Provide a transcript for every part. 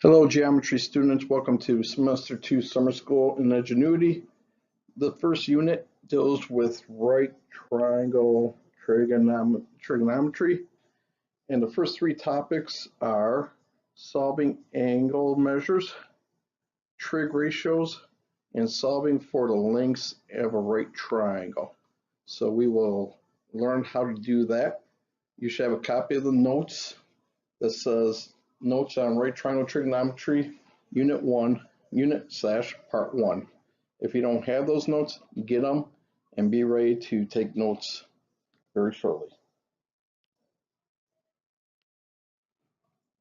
Hello, geometry students. Welcome to semester 2 summer school in Ingenuity. The first unit deals with right triangle trigonometry. And the first three topics are solving angle measures, trig ratios, and solving for the lengths of a right triangle. So we will learn how to do that. You should have a copy of the notes that says Notes on Right Triangle Trigonometry, Unit 1, Unit/Part 1. If you don't have those notes, get them and be ready to take notes very shortly.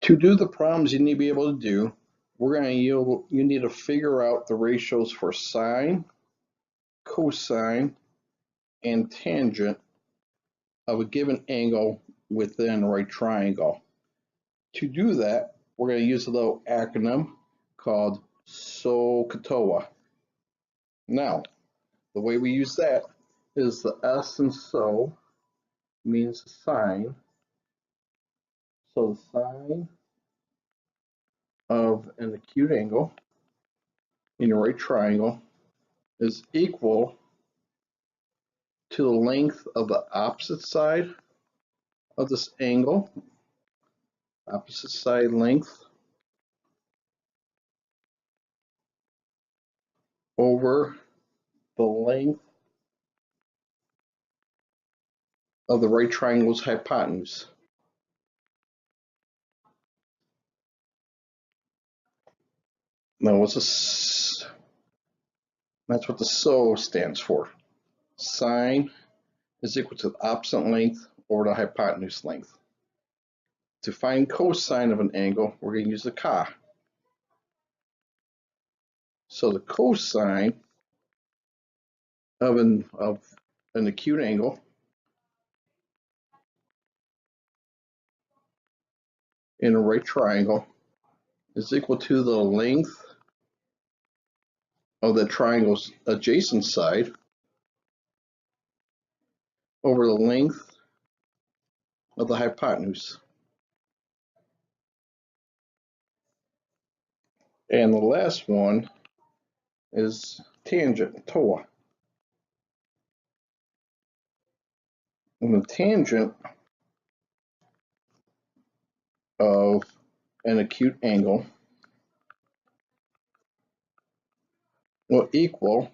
To do the problems you need to be able to do, you need to figure out the ratios for sine, cosine, and tangent of a given angle within a right triangle. To do that, we're going to use a little acronym called SOHCAHTOA. Now, the way we use that is the S in SO means sine. So the sine of an acute angle in a right triangle is equal to the length of the opposite side of this angle, opposite side length, over the length of the right triangle's hypotenuse. Now, that's what the SO stands for. Sine is equal to the opposite length over the hypotenuse length. To find cosine of an angle, we're going to use the CA. So the cosine of an acute angle in a right triangle is equal to the length of the triangle's adjacent side over the length of the hypotenuse. And the last one is tangent, TOA. And the tangent of an acute angle will equal,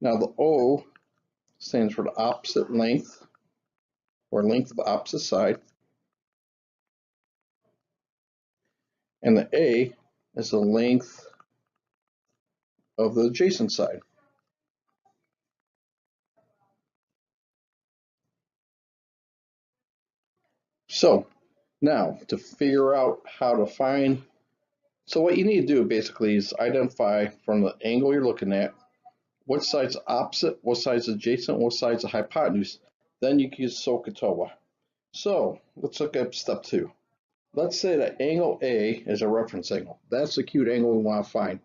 now the O stands for the opposite length, or length of the opposite side, and the A is the length of the adjacent side. So now to figure out how to find, so what you need to do basically is identify from the angle you're looking at what side's opposite, what side's adjacent, what side's the hypotenuse. Then you can use SOHCAHTOA. So let's look at step 2. Let's say that angle A is a reference angle. That's the acute angle we want to find.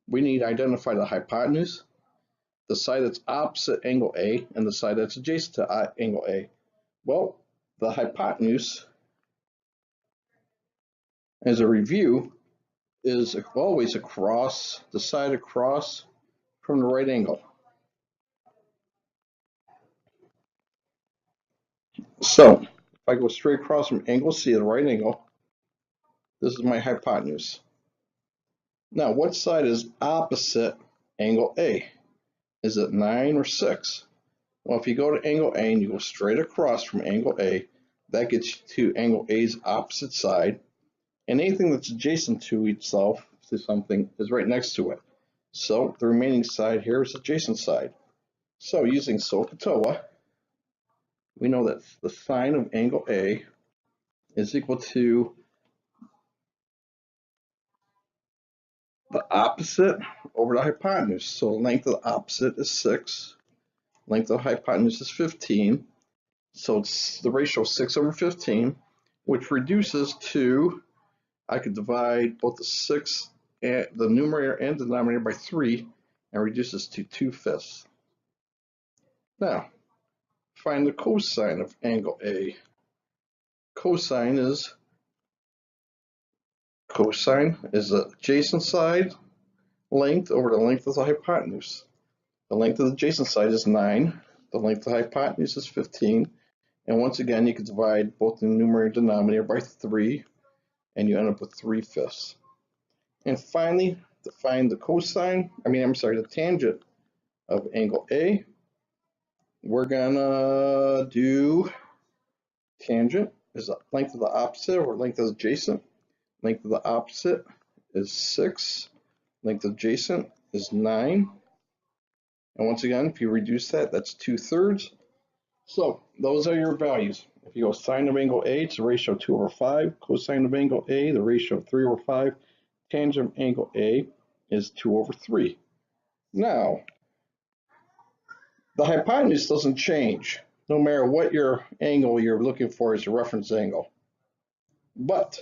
We need to identify the hypotenuse, the side that's opposite angle A, and the side that's adjacent to angle A. Well, the hypotenuse, as a review, is always across the side across from the right angle. So if I go straight across from angle C to the right angle, this is my hypotenuse. Now, what side is opposite angle A? Is it 9 or 6? Well, if you go to angle A and you go straight across from angle A, that gets you to angle A's opposite side, and anything that's adjacent to itself, to something, is right next to it. So the remaining side here is adjacent side. So using SOHCAHTOA, we know that the sine of angle A is equal to the opposite over the hypotenuse. So the length of the opposite is 6, length of the hypotenuse is 15. So it's the ratio 6 over 15, which reduces to, I could divide both the 6, and the numerator and denominator by 3, and reduces to 2/5. Now, find the cosine of angle A. Cosine is Cosine is the adjacent side length over the length of the hypotenuse. The length of the adjacent side is 9. The length of the hypotenuse is 15. And once again, you can divide both the numerator and denominator by 3, and you end up with 3/5. And finally, to find the the tangent of angle A, we're gonna do tangent is the length of the opposite or length of the adjacent. Length of the opposite is 6. Length of adjacent is 9. And once again, if you reduce that, that's 2/3. So those are your values. If you go sine of angle A, it's a ratio of 2/5. Cosine of angle A, the ratio of 3/5. Tangent of angle A is 2/3. Now, the hypotenuse doesn't change, no matter what your angle you're looking for as a reference angle. But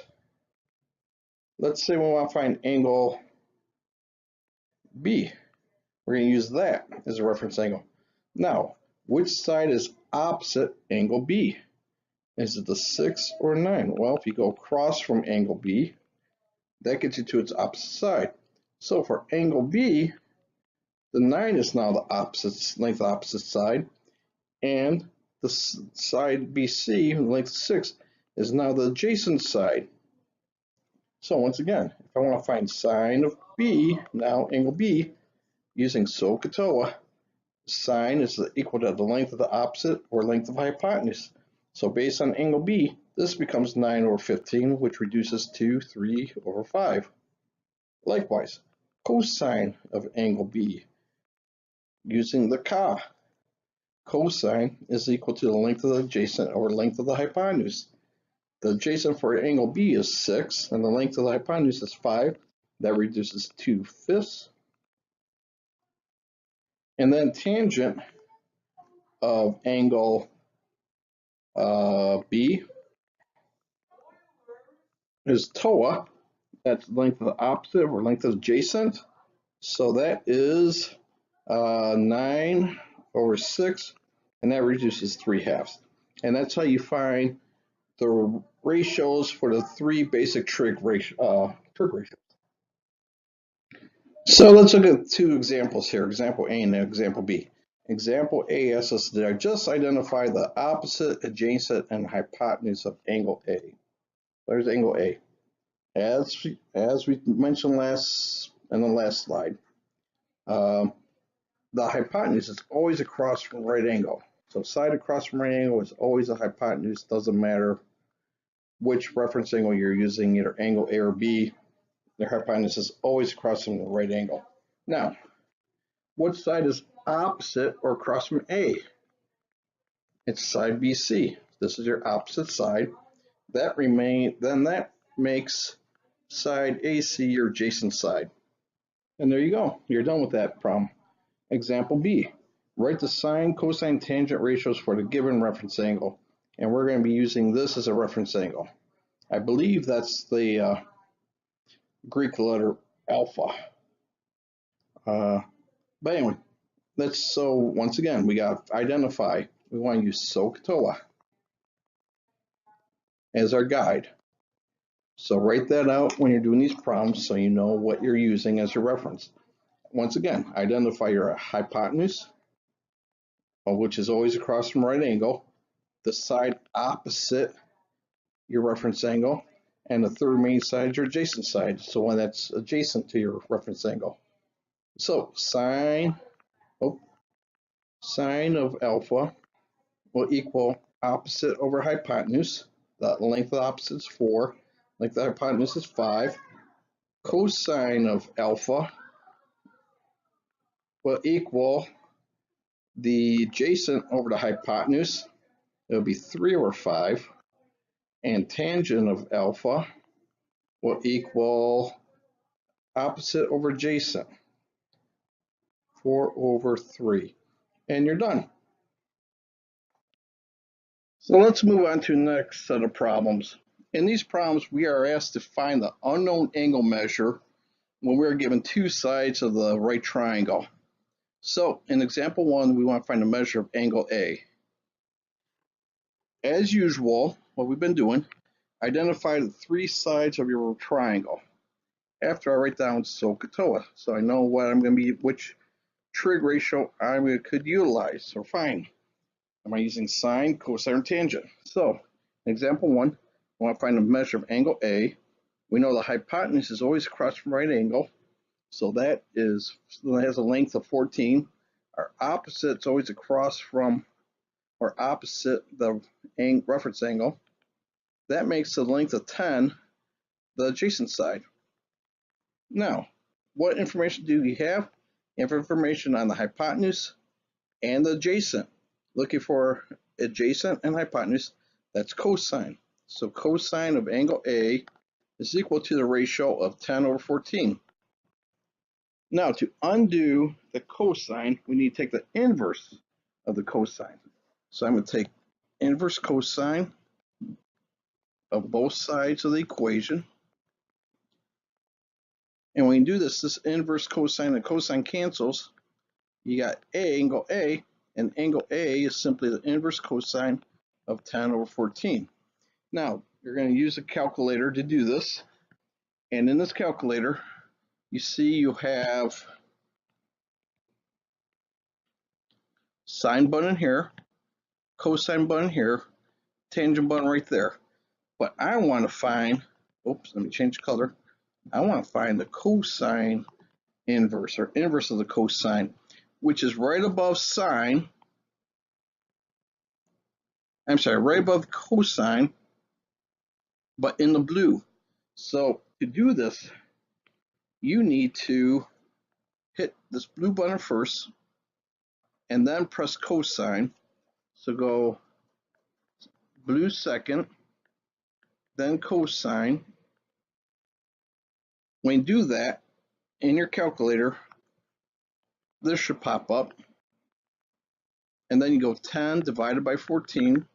let's say we want to find angle B. We're going to use that as a reference angle. Now, which side is opposite angle B? Is it the 6 or 9? Well, if you go across from angle B, that gets you to its opposite side. So for angle B, the 9 is now the opposite length of the opposite side, and the side BC, the length of 6, is now the adjacent side. So once again, if I want to find sine of B, now angle B, using SOHCAHTOA, sine is equal to the length of the opposite or length of hypotenuse. So based on angle B, this becomes 9/15, which reduces to 3/5. Likewise, cosine of angle B, using the CA, cosine is equal to the length of the adjacent or length of the hypotenuse. The adjacent for angle B is 6, and the length of the hypotenuse is 5. That reduces to 2/5. And then tangent of angle B is TOA. That's the length of the opposite or length of adjacent. So that is 9/6, and that reduces 3/2. And that's how you find the ratios for the 3 basic trig ratios. So let's look at 2 examples here, example A and example B. Example A asks us to just identify the opposite, adjacent, and hypotenuse of angle A. There's angle A. As we mentioned in the last slide, the hypotenuse is always across from right angle. So side across from right angle is always a hypotenuse. Doesn't matter which reference angle you're using, either angle A or B, the hypotenuse is always across from the right angle. Now, what side is opposite or across from A? It's side BC. This is your opposite side. That makes side AC your adjacent side. And there you go. You're done with that problem. Example B. Write the sine, cosine, tangent ratios for the given reference angle. And we're going to be using this as a reference angle. I believe that's the Greek letter alpha. But anyway, so once again, we got to identify. We want to use SOHCAHTOA as our guide. So write that out when you're doing these problems so you know what you're using as your reference. Once again, identify your hypotenuse, which is always across from right angle, the side opposite your reference angle, and the third main side is your adjacent side, so one that's adjacent to your reference angle. So sine of alpha will equal opposite over hypotenuse. The length of the opposite is 4. Length of the hypotenuse is 5. Cosine of alpha will equal the adjacent over the hypotenuse. It'll be 3/5. And tangent of alpha will equal opposite over adjacent, 4/3. And you're done. So let's move on to the next set of problems. In these problems, we are asked to find the unknown angle measure when we're given 2 sides of the right triangle. So in example 1, we want to find the measure of angle A. As usual, what we've been doing, identify the 3 sides of your triangle. after I write down SOHCAHTOA, so I know what I'm going to be, which trig ratio I could utilize or find. Am I using sine, cosine, or tangent? So, example 1, I want to find the measure of angle A. We know the hypotenuse is always across from right angle, so that has a length of 14. Our opposite's always across from or opposite the reference angle. That makes the length of 10 the adjacent side. Now, what information do we have? Information on the hypotenuse and the adjacent. Looking for adjacent and hypotenuse, that's cosine. So cosine of angle A is equal to the ratio of 10 over 14. Now, to undo the cosine, we need to take the inverse of the cosine. So I'm going to take inverse cosine of both sides of the equation. And when you do this, this inverse cosine and cosine cancels. You got angle A, and angle A is simply the inverse cosine of 10 over 14. Now, you're going to use a calculator to do this. And in this calculator, you see you have sine button here, cosine button here, tangent button right there. But I want to find, oops, let me change the color. I want to find the cosine inverse, or inverse of the cosine, which is right above sine. I'm sorry, right above cosine, but in the blue. So to do this, you need to hit this blue button first and then press cosine. So go blue second, then cosine. When you do that in your calculator, this should pop up. And then you go 10 divided by 14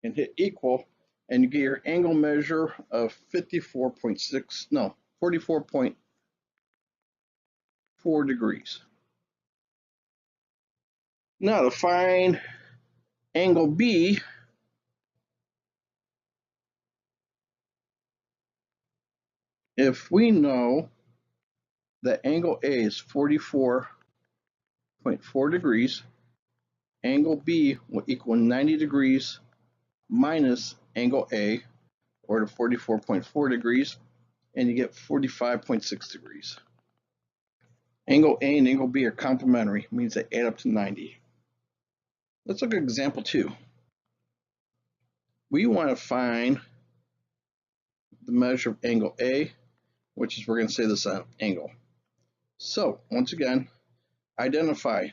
and hit equal, and you get your angle measure of 44.4 degrees. Now to find angle B, if we know that angle A is 44.4 degrees, angle B will equal 90 degrees minus angle A, or the 44.4 degrees, and you get 45.6 degrees. Angle A and angle B are complementary, means they add up to 90. Let's look at example 2. We want to find the measure of angle A, which is, we're going to say this angle. So, once again, identify.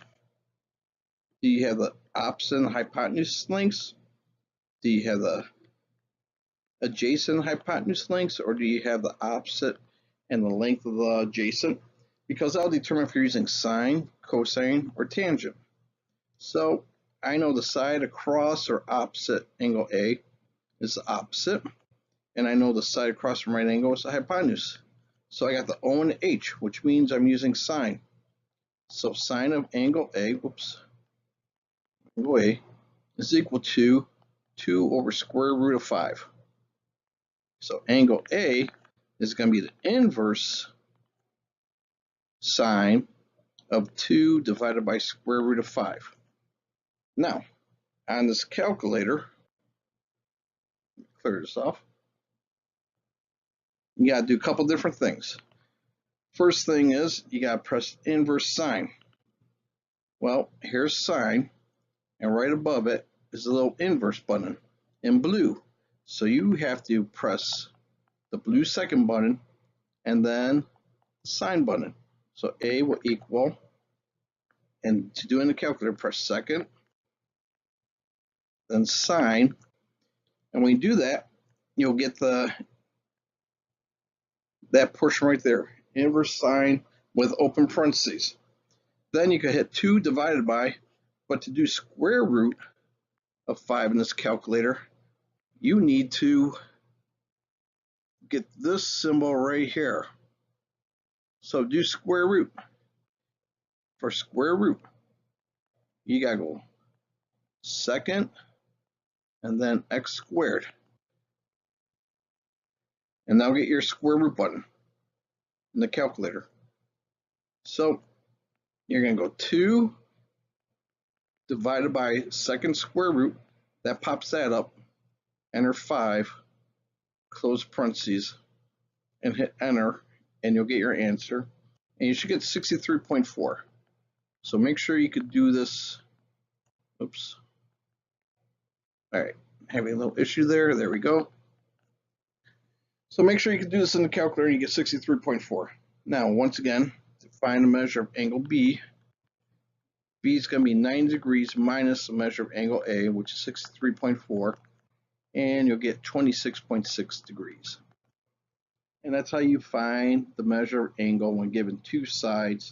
Do you have the opposite and hypotenuse lengths? Do you have the adjacent hypotenuse lengths, or do you have the opposite and the length of the adjacent? Because that'll determine if you're using sine, cosine, or tangent. So I know the side across or opposite angle A is the opposite, and I know the side across from right angle is the hypotenuse. So I got the O and the H, which means I'm using sine. So sine of angle A, angle A is equal to 2 over square root of 5. So angle A is going to be the inverse sine of 2 divided by square root of 5. Now, on this calculator, clear this off, you got to do a couple different things. First thing is you got to press inverse sine. Well, here's sine, and right above it is a little inverse button in blue. So you have to press the blue second button and then the sine button. So A will equal, and to do in the calculator, press second, then sine, and when you do that, you'll get that portion right there, inverse sine with open parentheses. Then you can hit 2 divided by, but to do square root of 5 in this calculator, you need to get this symbol right here. So do square root. For square root, you gotta go second and then x squared. And now get your square root button in the calculator. So you're going to go 2 divided by second square root. That pops that up. Enter 5, close parentheses, and hit enter, and you'll get your answer. And you should get 63.4. So make sure you could do this. Oops. All right, having a little issue there. There we go. So make sure you can do this in the calculator and you get 63.4. Now, once again, to find the measure of angle B, B is going to be 90 degrees minus the measure of angle A, which is 63.4, and you'll get 26.6 degrees. And that's how you find the measure of angle when given two side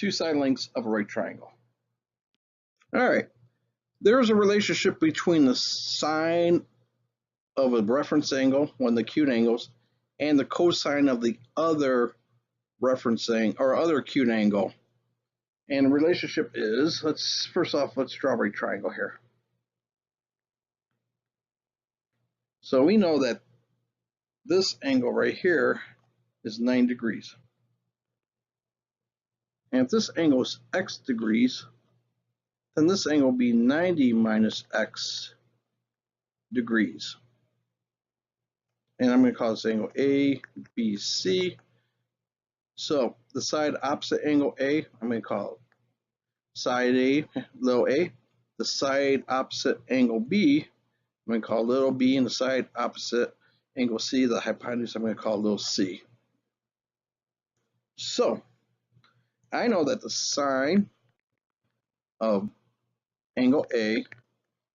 lengths of a right triangle. All right, there is a relationship between the sine of a reference angle, one of the acute angles, and the cosine of the other reference angle or other acute angle. And the relationship is, let's draw a right triangle here. So we know that this angle right here is 9 degrees. And if this angle is x degrees, then this angle will be 90 minus x degrees. And I'm going to call this angle A, B, C. So the side opposite angle A, I'm going to call it side A, little a. The side opposite angle B, I'm going to call little b. And the side opposite angle C, the hypotenuse, I'm going to call little c. So I know that the sine of angle A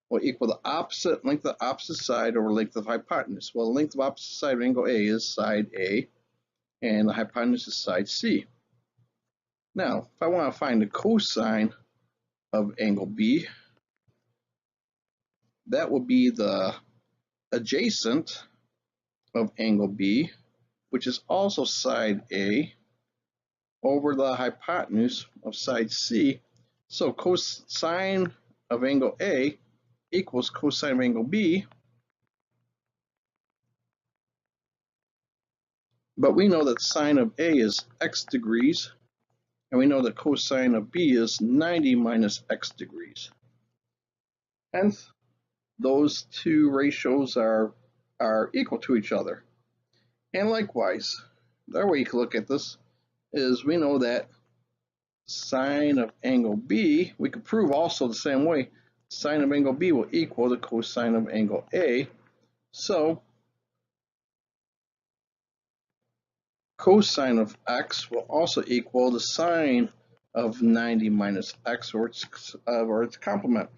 will equal the opposite length of the opposite side over length of hypotenuse. Well, the length of opposite side of angle A is side A, and the hypotenuse is side C. Now, if I want to find the cosine of angle B, that will be the adjacent of angle B, which is also side A, over the hypotenuse of side C. So cosine of angle A equals cosine of angle B. But we know that sine of A is x degrees, and we know that cosine of B is 90 minus x degrees. Hence, those two ratios are equal to each other. And likewise, the other way you can look at this is we know that sine of angle B, we could prove also the same way, sine of angle B will equal the cosine of angle A. So cosine of x will also equal the sine of 90 minus x, or its complement.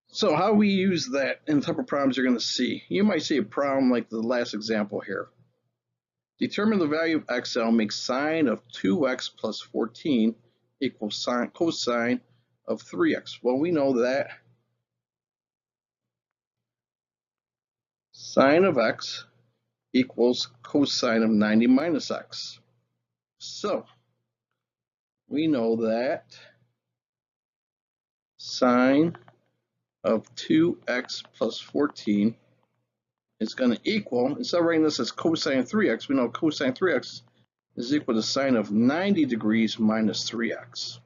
So how we use that in the type of problems you're going to see. You might see a problem like the last example here. Determine the value of XL, make sine of 2x plus 14 equals cosine of 3x. Well, we know that sine of x equals cosine of 90 minus x. So we know that sine of 2x plus 14 is going to equal, instead of writing this as cosine of 3x, we know cosine of 3x is equal to sine of 90 degrees minus 3x.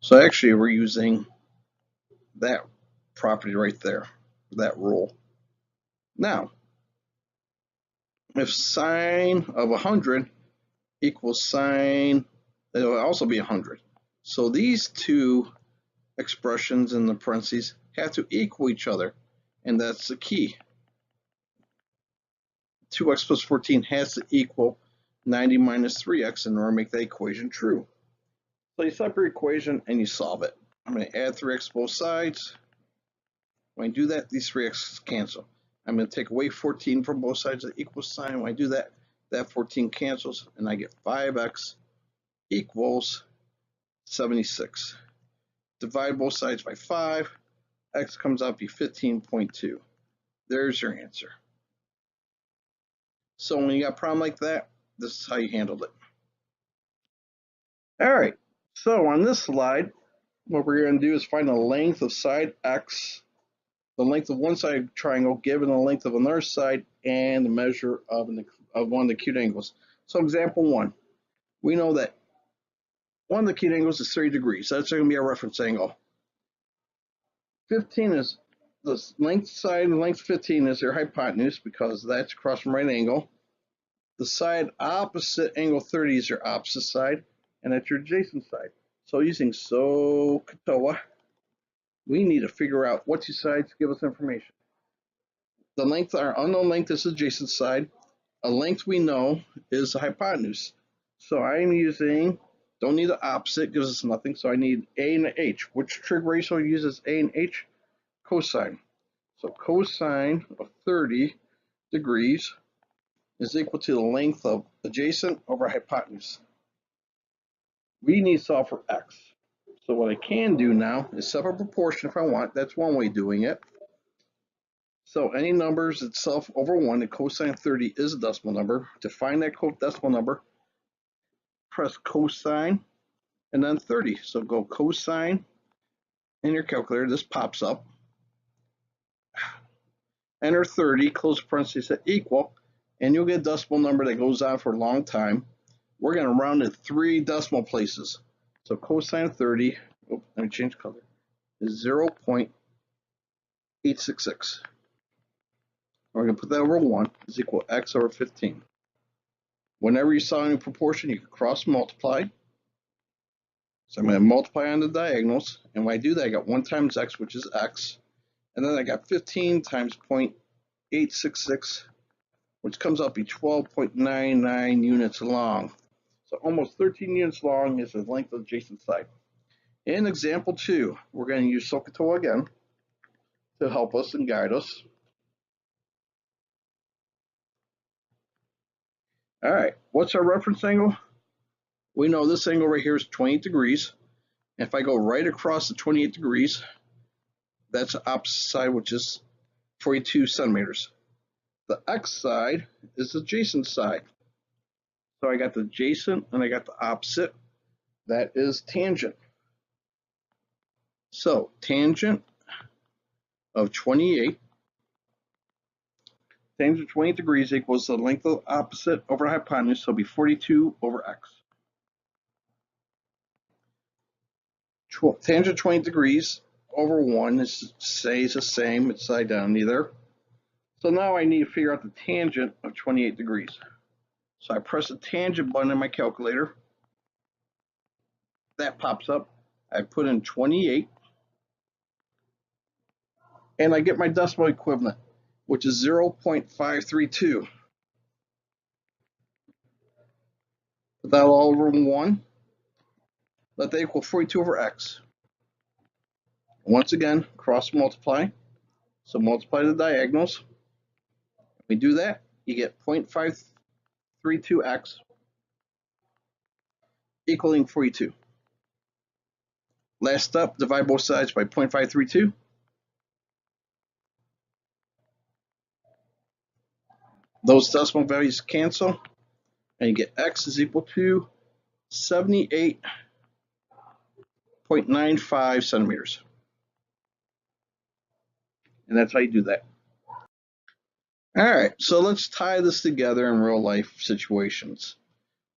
So actually we're using that property right there, that rule. Now, if sine of 100 equals sine, it will also be 100. So these two expressions in the parentheses have to equal each other, and that's the key. 2x plus 14 has to equal 90 minus 3x in order to make that equation true. So you set up your equation and you solve it. I'm going to add 3x to both sides. When I do that, these 3x's cancel. I'm going to take away 14 from both sides of the equal sign. When I do that, that 14 cancels, and I get 5x equals 76. Divide both sides by 5. X comes out to be 15.2. There's your answer. So when you got a problem like that, this is how you handled it. All right, so on this slide, what we're going to do is find the length of side X the length of one side of the triangle given the length of another side and the measure of one of the acute angles. So example 1, we know that one of the acute angles is 30 degrees. That's going to be our reference angle. 15 is the length side, and length 15 is your hypotenuse because that's across from right angle. The side opposite angle 30 is your opposite side, and that's your adjacent side. So using SOHCAHTOA, we need to figure out what two sides give us information. The length, our unknown length is the adjacent side. A length we know is the hypotenuse. So I'm using, don't need the opposite, gives us nothing. So I need A and H. Which trig ratio uses A and H? Cosine. So cosine of 30 degrees is equal to the length of adjacent over hypotenuse. We need to solve for x. So what I can do now is separate proportion if I want. That's one way of doing it. So any numbers itself over 1, the cosine of 30 is a decimal number. To find that decimal number, press cosine and then 30. So go cosine in your calculator. This pops up. Enter 30, close parentheses, at equal, and you'll get a decimal number that goes on for a long time. We're going to round it 3 decimal places. So cosine of 30, let me change color, is 0.866. We're going to put that over 1 is equal to x over 15. Whenever you saw any proportion, you can cross multiply. So I'm going to multiply on the diagonals. And when I do that, I got 1 times x, which is x. And then I got 15 times 0.866, which comes up to be 12.99 units long. So almost 13 units long is the length of the adjacent side. In example 2, we're going to use SOHCAHTOA again to help us and guide us. All right, what's our reference angle? We know this angle right here is 28 degrees. If I go right across the 28 degrees, that's the opposite side, which is 42 centimeters. The x side is the adjacent side. So I got the adjacent and I got the opposite. That is tangent. So tangent of 28, tangent of 28 degrees equals the length of the opposite over hypotenuse, so it'll be 42 over x. Tangent 20 degrees over 1 stays the same, it's side down either. So now I need to figure out the tangent of 28 degrees. So I press the tangent button in my calculator. That pops up. I put in 28. And I get my decimal equivalent, which is 0.532. Put that all over 1. Let that equal 42 over x. Once again, cross multiply. So multiply the diagonals. If we do that, you get 0.532x equaling 42. Last step, divide both sides by 0.532. Those decimal values cancel, and you get x is equal to 78.95 centimeters. And that's how you do that. All right, so let's tie this together in real life situations.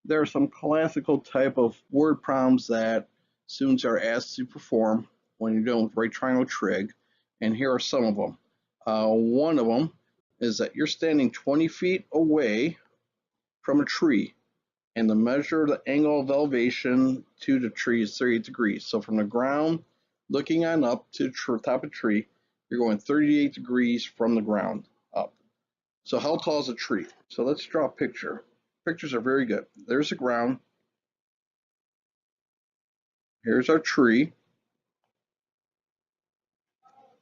There are some classical type of word problems that students are asked to perform when you're dealing with right triangle trig, and here are some of them. One of them is that you're standing 20 feet away from a tree, and the measure of the angle of elevation to the tree is 38 degrees. So from the ground looking on up to the top of the tree, you're going 38 degrees from the ground up. So how tall is a tree? So let's draw a picture. Pictures are very good. There's the ground. Here's our tree.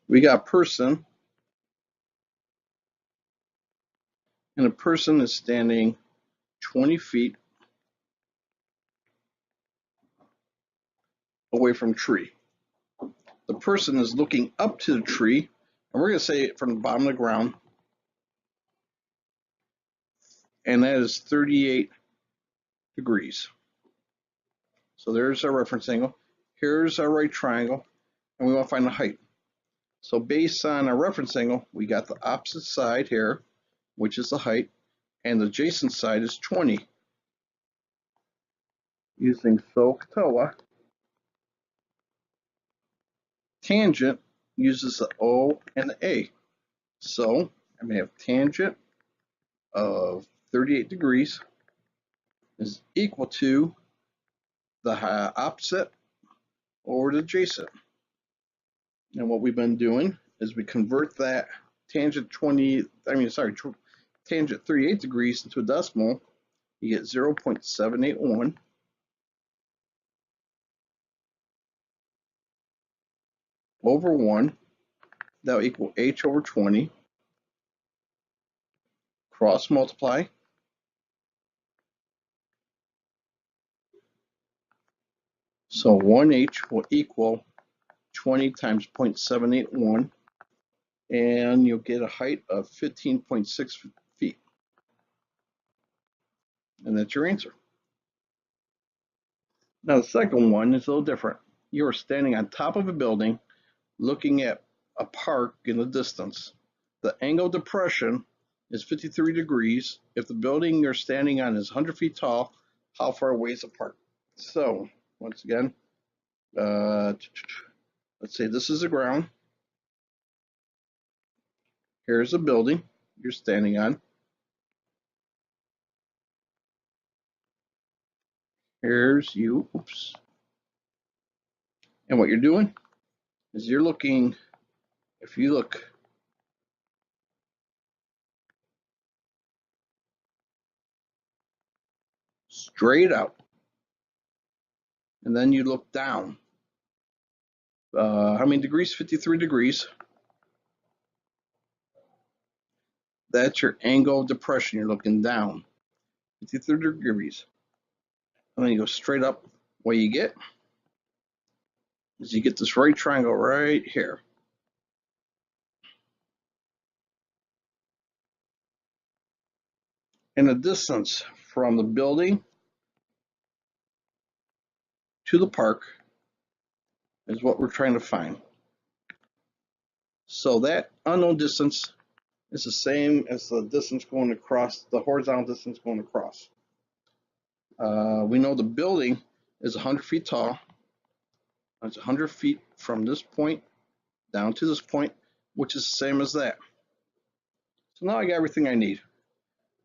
We got a person, and a person is standing 20 feet away from the tree. The person is looking up to the tree, and we're going to say from the bottom of the ground, and that is 38 degrees. So there's our reference angle. Here's our right triangle, and we want to find the height. So based on our reference angle, we got the opposite side here, which is the height, and the adjacent side is 20. Using SOHCAHTOA, tangent uses the O and the A. So I'm going to have tangent of 38 degrees is equal to the opposite over the adjacent. And what we've been doing is we convert that tangent 38 degrees into a decimal. You get 0.781 over 1. That will equal h over 20. Cross multiply. So 1h will equal 20 times 0.781, and you'll get a height of 15.6 feet. And that's your answer. Now the second one is a little different. You are standing on top of a building looking at a park in the distance. The angle of depression is 53 degrees. If the building you're standing on is 100 feet tall, how far away is the park? So once again, let's say this is the ground. Here's a building you're standing on. Here's you. Oops. And what you're doing is you're looking, if you look straight out, and then you look down. How many degrees? 53 degrees. That's your angle of depression. You're looking down. 53 degrees. And then you go straight up. What you get is you get this right triangle right here. And the distance from the building to the park is what we're trying to find. So that unknown distance is the same as the distance going across, the horizontal distance going across. We know the building is 100 feet tall. That's 100 feet from this point down to this point, which is the same as that. So now I got everything I need.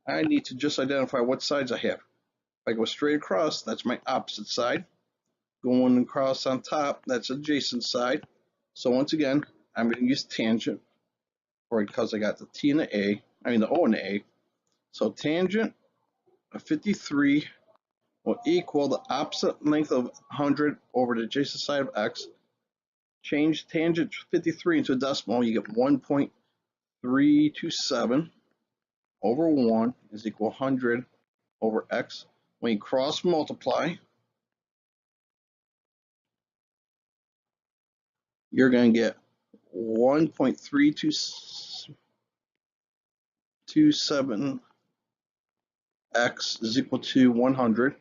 I need to just identify what sides I have. If I go straight across, that's my opposite side. Going across on top, that's adjacent side. So once again, I'm going to use tangent, or because I got the T and the A, the O and the A. So tangent of 53 will equal the opposite length of 100 over the adjacent side of x. Change tangent 53 into a decimal, you get 1.327 over 1 is equal 100 over x. When you cross multiply, you're going to get 1.327 x is equal to 100.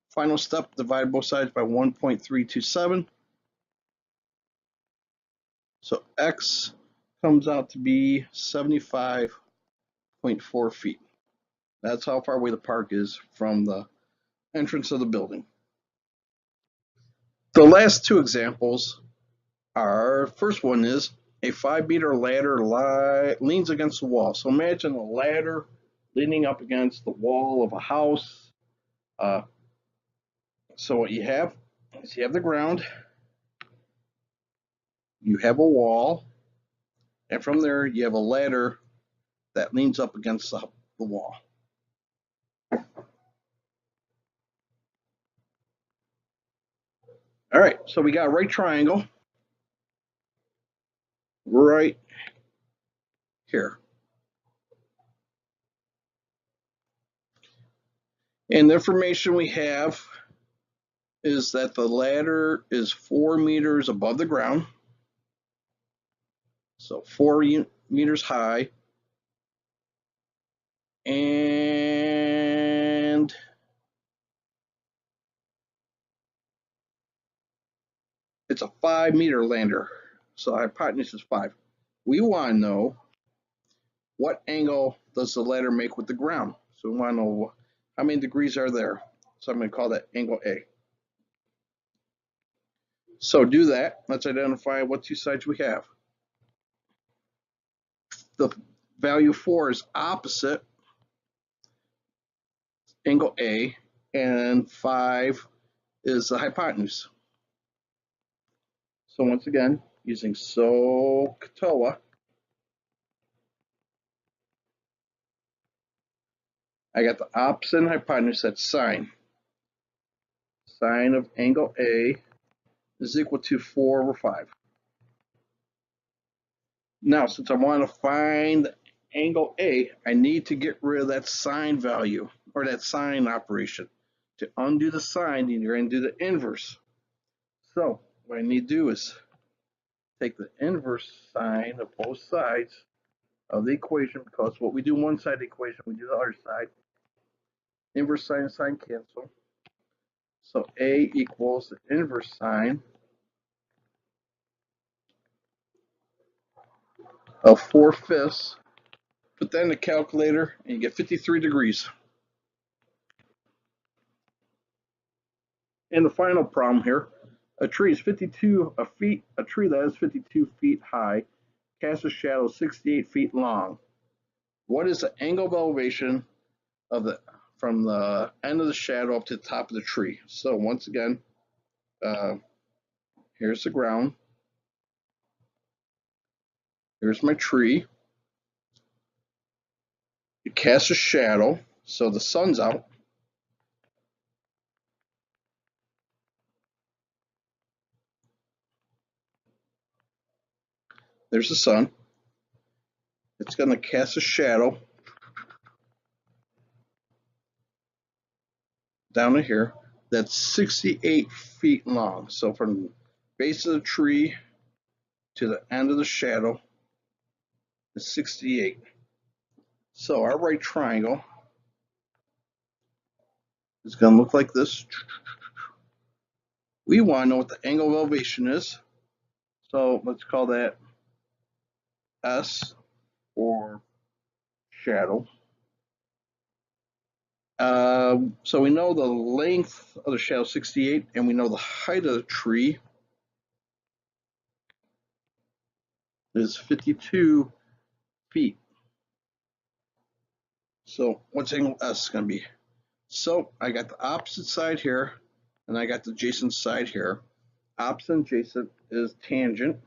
Final step, divide both sides by 1.327. So x comes out to be 75.4 feet. That's how far away the park is from the entrance of the building. The last two examples are, first one is a 5-meter ladder leans against the wall. So imagine a ladder leaning up against the wall of a house. So what you have is you have the ground, you have a wall, and from there you have a ladder that leans up against the wall. All right, so we got a right triangle right here. And the information we have is that the ladder is 4 meters above the ground. So 4 meters high. And it's a 5-meter ladder. So hypotenuse is 5. We want to know what angle does the ladder make with the ground. So we want to know how many degrees are there. So I'm going to call that angle A. So do that. Let's identify what two sides we have. The value 4 is opposite angle A, and 5 is the hypotenuse. So once again, using SOHCAHTOA, I got the opposite and hypotenuse, that's sine. Sine of angle A is equal to 4 over 5. Now, since I want to find angle A, I need to get rid of that sine value, or that sine operation. To undo the sine, you're going to do the inverse. So what I need to do is take the inverse sine of both sides of the equation, because what we do one side of the equation, we do the other side. Inverse sine and sine cancel. So A equals the inverse sine of 4/5. Put that in the calculator and you get 53 degrees. And the final problem here, a tree is 52 feet, a tree that is 52 feet high, casts a shadow 68 feet long. What is the angle of elevation of from the end of the shadow up to the top of the tree? So once again, here's the ground. Here's my tree. It casts a shadow, so the sun's out. There's the sun. It's going to cast a shadow down to here that's 68 feet long. So from the base of the tree to the end of the shadow is 68. So our right triangle is going to look like this. We want to know what the angle of elevation is. So let's call that S, or shadow. So we know the length of the shadow 68, and we know the height of the tree is 52 feet. So what's angle S going to be? So I got the opposite side here, and I got the adjacent side here. Opposite and adjacent is tangent.